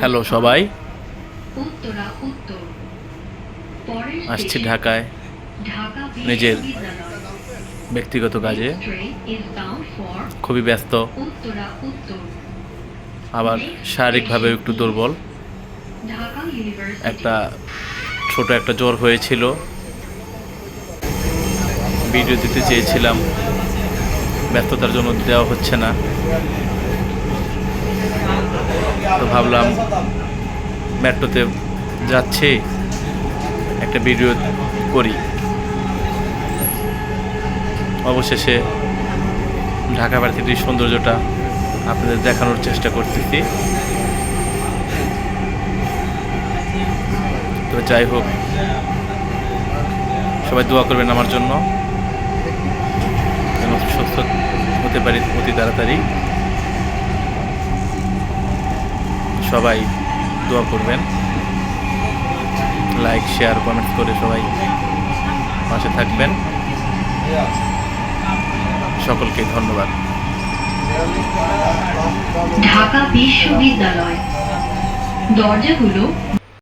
Hello সবাই, আসছি ঢাকায় নিজের ব্যক্তিগত কাজে। খুবই ব্যস্ত, আবার শারীরিকভাবে একটু দুর্বল। ছোট একটা জ্বর হয়েছিল, ভিডিও দিতে চেয়েছিলাম, ব্যস্ততার জন্য দেওয়া হচ্ছে না। তো ভাবলাম মেট্রোতে যাচ্ছি, একটা ভিডিও করি। অবশেষে ঢাকা ভার্সিটির সৌন্দর্যটা আপনাদের দেখানোর চেষ্টা করতেছি। তো যাই হোক, সবাই দোয়া করবেন আমার জন্য, যেন সুস্থ হতে পারি অতি তাড়াতাড়ি। সবাই দোয়া করবেন, লাইক শেয়ার কমেন্টস করে সবাই পাশে থাকবেন। সকলকে ধন্যবাদ। ঢাকা বিশ্ববিদ্যালয় দরজাগুলো